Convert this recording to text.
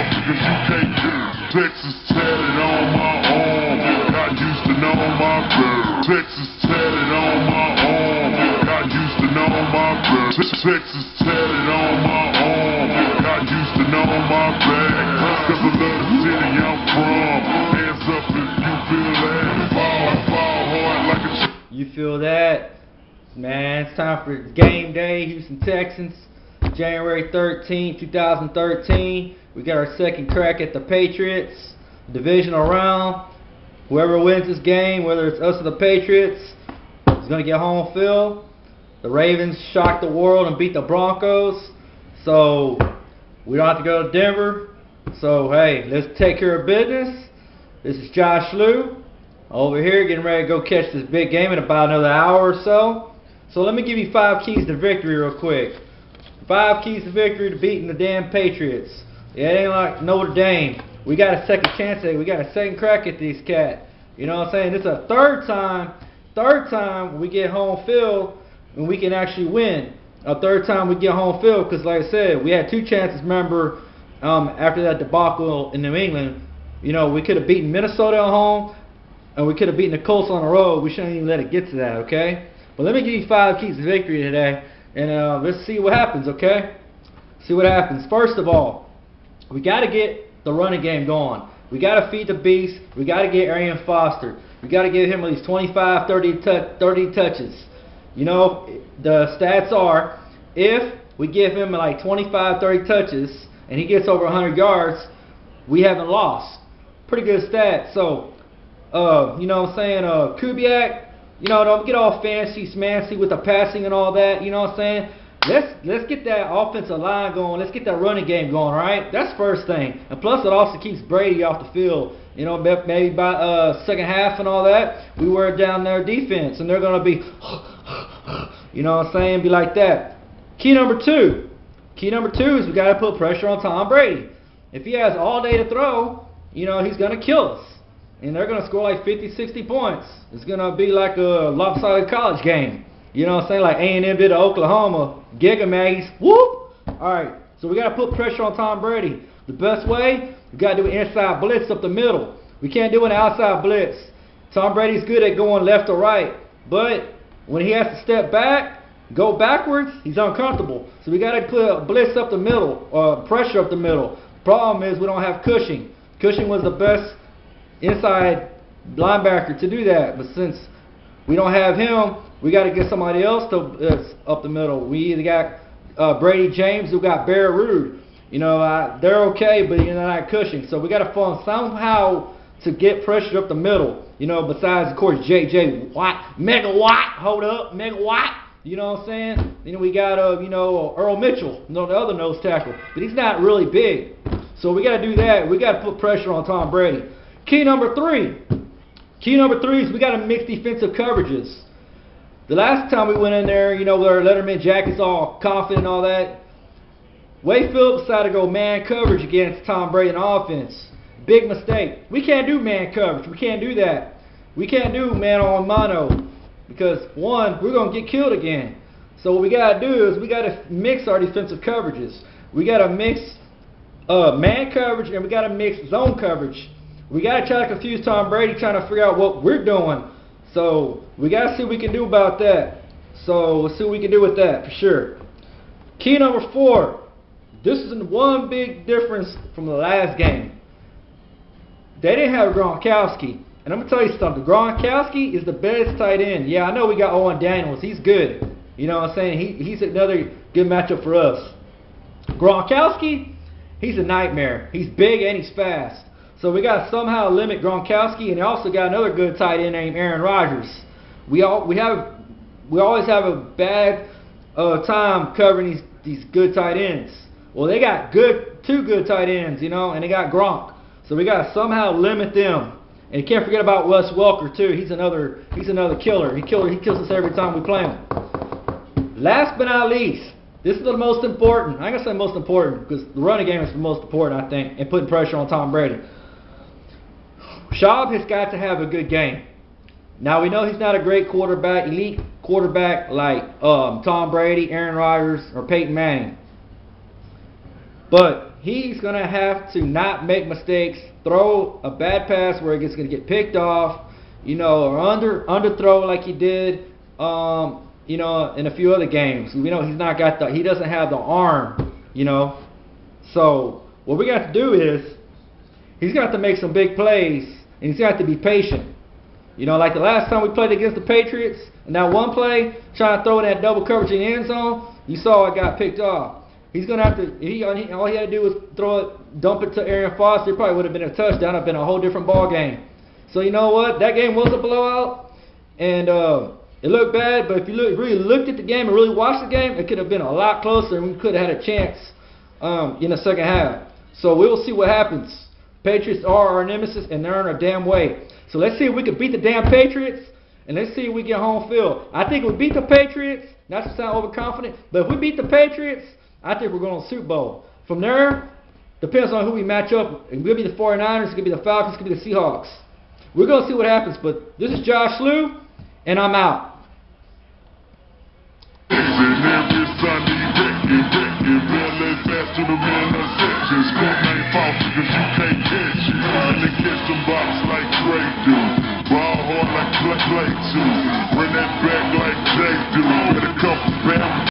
because you can't get Texas tatted on my arm. Got used to know my bird. Texas tatted on my arm. Got used to know my bird. Texas tatted on my arm. Got used to know my back. Cause I love the city I'm from. Hands up if you feel that. Fall hard like a You feel that? Man, it's time for game day, Houston Texans, January 13th, 2013. We got our second crack at the Patriots, divisional round. Whoever wins this game, whether it's us or the Patriots, is going to get home field. The Ravens shocked the world and beat the Broncos, so we don't have to go to Denver. So, hey, let's take care of business. This is Josh Lou over here getting ready to go catch this big game in about another hour or so. So let me give you 5 keys to victory real quick. 5 keys to victory to beating the damn Patriots. It ain't like Notre Dame. We got a second chance at it. We got a second crack at these cats. You know what I'm saying? This is a third time we get home field and we can actually win. A third time we get home field because, like I said, we had 2 chances, remember, after that debacle in New England. You know, we could have beaten Minnesota at home and we could have beaten the Colts on the road. We shouldn't even let it get to that, okay? But let me give you 5 keys to victory today, and let's see what happens, okay? See what happens. First of all, we got to get the running game going. We got to feed the beast. We got to get Arian Foster. We got to give him at least 25, 30 touches. You know, the stats are, if we give him like 25, 30 touches, and he gets over 100 yards, we haven't lost. Pretty good stat. So, you know what I'm saying, Kubiak, you know, don't get all fancy with the passing and all that. You know what I'm saying? Let's get that offensive line going. Let's get that running game going, all right? That's first thing. And plus, it also keeps Brady off the field. You know, maybe by second half and all that, we wear down their defense, and they're going to be, you know what I'm saying, be like that. Key number 2. Key number 2 is we got to put pressure on Tom Brady. If he has all day to throw, you know, he's going to kill us. And they're going to score like 50, 60 points. It's going to be like a lopsided college game. You know what I'm saying? Like A&M did to Oklahoma. Giga Maggies. Whoop! Alright, so we got to put pressure on Tom Brady. The best way, we got to do an inside blitz up the middle. We can't do an outside blitz. Tom Brady's good at going left or right. But when he has to step back, go backwards, he's uncomfortable. So we got to put a blitz up the middle, or pressure up the middle. Problem is we don't have Cushing. Cushing was the best inside linebacker to do that, but since we don't have him, we got to get somebody else to up the middle. We either got Brady James, who got Bear Rude. You know, they're okay, but you're not Cushing. So we got to find somehow to get pressure up the middle. You know, besides of course J.J. Watt, Mega Watt. Hold up, Mega Watt. You know what I'm saying? Then we got you know, Earl Mitchell, you know, the other nose tackle, but he's not really big. So we got to do that. We got to put pressure on Tom Brady. Key number 3. Key number 3 is we got to mix defensive coverages. The last time we went in there, you know, with our Letterman jackets all confident and all that, Wade Phillips decided to go man coverage against Tom Brady in offense. Big mistake. We can't do man coverage. We can't do that. We can't do man on mono because, one, we're going to get killed again. So what we got to do is we got to mix our defensive coverages. We got to mix man coverage and we got to mix zone coverage. We got to try to confuse Tom Brady trying to figure out what we're doing. So we got to see what we can do about that. So let's see what we can do with that for sure. Key number 4. This is one big difference from the last game. They didn't have Gronkowski. And I'm going to tell you something. Gronkowski is the best tight end. Yeah, I know we got Owen Daniels. He's good. You know what I'm saying? He's another good matchup for us. Gronkowski, he's a nightmare. He's big and he's fast. So we got to somehow limit Gronkowski, and they also got another good tight end named Aaron Rodgers. We always have a bad time covering these good tight ends. Well, they got 2 good tight ends, you know, and they got Gronk. So we got to somehow limit them. And you can't forget about Wes Welker too. He's another killer. He kills us every time we play him. Last but not least, this is the most important. I'm gonna say most important because the running game is the most important, I think, and putting pressure on Tom Brady. Schaub has got to have a good game. Now we know he's not a great quarterback, elite quarterback like Tom Brady, Aaron Rodgers, or Peyton Manning. But he's going to have to not make mistakes, throw a bad pass where it's going to get picked off, or underthrow like he did, in a few other games. We know he doesn't have the arm, So what we got to do is he's got to make some big plays, and he's got to be patient. Like the last time we played against the Patriots, and that one play, trying to throw that double coverage in the end zone, you saw it got picked off. He's going to have to, all he had to do was dump it to Arian Foster. It probably would have been a touchdown. It would have been a whole different ball game. So you know what? That game was a blowout, and it looked bad, but if you really looked at the game and really watched the game, it could have been a lot closer, and we could have had a chance in the second half. So we will see what happens. Patriots are our nemesis, and they're on our damn way. So let's see if we can beat the damn Patriots, and let's see if we get home field. I think if we beat the Patriots, not to sound overconfident, but if we beat the Patriots, I think we're going to the Super Bowl. From there, depends on who we match up. It could be the 49ers, it could be the Falcons, it could be the Seahawks. We're going to see what happens, but this is Josh Slew, and I'm out. Ball hard like Clay do. Run that back like Jay do. Better come